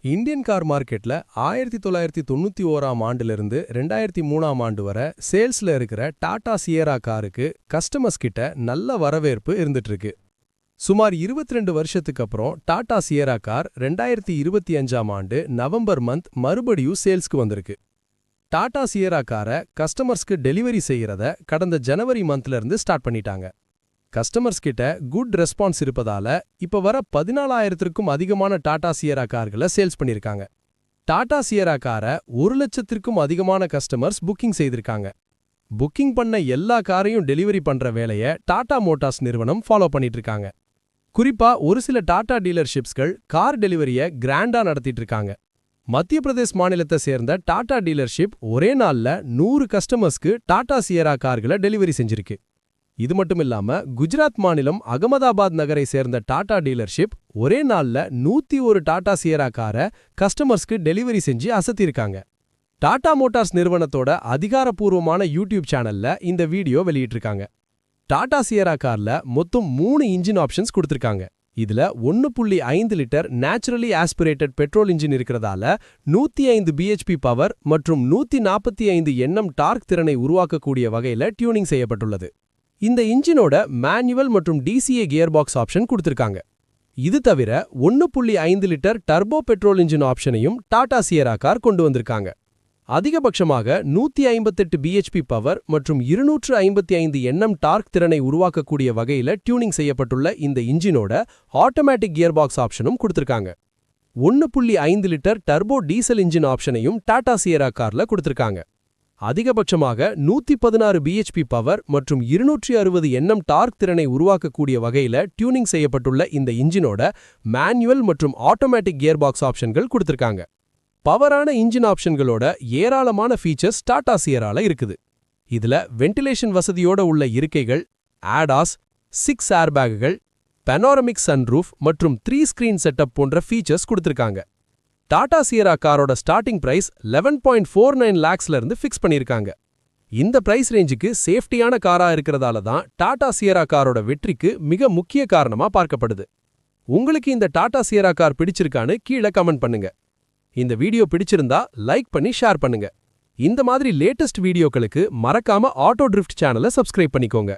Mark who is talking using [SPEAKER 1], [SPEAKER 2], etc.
[SPEAKER 1] Indian car மார்க்கெட்ல 1991ஆம் ஆண்டிலிருந்து 2003ஆம் ஆண்டு வரை சேல்ஸ்ல இருக்கிற டாடா சியரா காருக்கு கஸ்டமர்ஸ் கிட்ட நல்ல வரவேற்பு இருந்துட்டு இருக்கு. சுமார் 22 வருஷத்துக்கு அப்புறம் டாடா சியரா கார் 2025ஆம் ஆண்டு நவம்பர் மந்த் மறுபடியும் சேல்ஸ்க்கு வந்திருக்கு. டாடா சியரா காரை கஸ்டமர்ஸ்க்கு டெலிவரி செய்யறத கடந்த ஜனவரி மந்த்ல இருந்து ஸ்டார்ட் பண்ணிட்டாங்க. கஸ்டமர்ஸ் கிட்ட குட் ரெஸ்பான்ஸ் இருப்பதால இப்ப வர 14,000த்திற்கும் அதிகமான டாடா சியரா கார்களை சேல்ஸ் பண்ணிருக்காங்க. டாடா சியரா காரை 1,00,000த்திற்கும் அதிகமான கஸ்டமர்ஸ் புக்கிங் செய்திருக்காங்க. புக்கிங் பண்ண எல்லா காரையும் டெலிவரி பண்ற வேலையை டாடா மோட்டார்ஸ் நிறுவனம் ஃபாலோ பண்ணிட்டு இருக்காங்க. குறிப்பா ஒரு சில டாடா டீலர்ஷிப்ஸ்கள் கார் டெலிவரியை கிராண்டா நடத்திட்டு இருக்காங்க. மத்திய பிரதேஷ் மாநிலத்தை சேர்ந்த டாடா டீலர்ஷிப் ஒரே நாள்ல 100 கஸ்டமர்ஸ்க்கு டாடா சியரா கார்களை டெலிவரி செஞ்சிருக்கு. இது மட்டும் இல்லாம குஜராத் மாநிலம் அகமதாபாத் நகரை சேர்ந்த டாடா டீலர்ஷிப் ஒரே நாள்ல 101 டாடா சியரா காரை கஸ்டமர்ஸ்க்கு டெலிவரி செஞ்சு அசத்திருக்காங்க. டாடா மோட்டார்ஸ் நிறுவனத்தோட அதிகாரப்பூர்வமான யூடியூப் சேனல்ல இந்த வீடியோ வெளியிட்டிருக்காங்க. டாடா சியரா கார்ல மொத்தம் 3 இன்ஜின் ஆப்ஷன்ஸ் கொடுத்திருக்காங்க. இதுல 1.5 litre naturally aspirated petrol engine இருக்கிறதால 105 பிஹெச்பி பவர் மற்றும் 145 Nm டார்க் திறனை உருவாக்கக்கூடிய வகையில டியூனிங் செய்யப்பட்டுள்ளது. இந்த இன்ஜினோட மேனுவல் மற்றும் டிசிஏ கியர் பாக்ஸ் ஆப்ஷன் கொடுத்திருக்காங்க. இது தவிர 1.5 லிட்டர் டர்போ பெட்ரோல் இன்ஜின் ஆப்ஷனையும் டாடா சியரா கார் கொண்டு வந்திருக்காங்க. அதிகபட்சமாக 158 பிஹெச்பி பவர் மற்றும் 255 Nm டார்க் திறனை உருவாக்கக்கூடிய வகையில டியூனிங் செய்யப்பட்டுள்ள இந்த இன்ஜினோட ஆட்டோமேட்டிக் கியர் பாக்ஸ் ஆப்ஷனும் கொடுத்திருக்காங்க. 1.5 லிட்டர் டர்போ டீசல் இன்ஜின் ஆப்ஷனையும் டாடா சியரா கார்ல கொடுத்திருக்காங்க. அதிகபட்சமாக 116 பிஹெச்பி பவர் மற்றும் 260 Nm டார்க் திறனை உருவாக்கக்கூடிய வகையில டியூனிங் செய்யப்பட்டுள்ள இந்த இன்ஜினோட மேனுவல் மற்றும் ஆட்டோமேட்டிக் கியர் பாக்ஸ் ஆப்ஷன்கள் கொடுத்திருக்காங்க. பவரான இன்ஜின் ஆப்ஷன்களோட ஏராளமான ஃபீச்சர்ஸ் டாடா சியரால இருக்குது. இதுல வென்டிலேஷன் வசதியோட உள்ள இருக்கைகள், ஆடாஸ், 6 ஏர்பேக்குகள், பெனோரமிக் சன்ரூஃப் மற்றும் 3 ஸ்கிரீன் செட்டப் போன்ற ஃபீச்சர்ஸ் கொடுத்திருக்காங்க. டாடா சியரா காரோட ஸ்டார்டிங் பிரைஸ் 11.49 lakhsல இருந்து ஃபிக்ஸ் பண்ணிருக்காங்க. இந்த பிரைஸ் ரேஞ்சுக்கு சேஃப்டியான காரா இருக்கிறதால தான் டாடா சியரா காரோட வெற்றிக்கு மிக முக்கிய காரணமா பார்க்கப்படுது. உங்களுக்கு இந்த டாடா சியரா கார் பிடிச்சிருக்கான்னு கீழே கமெண்ட் பண்ணுங்க. இந்த வீடியோ பிடிச்சிருந்தா லைக் பண்ணி ஷேர் பண்ணுங்க. இந்த மாதிரி லேட்டஸ்ட் வீடியோக்களுக்கு மறக்காம ஆட்டோ ட்ரிஃப்ட் சேனலை சப்ஸ்கிரைப் பண்ணிக்கோங்க.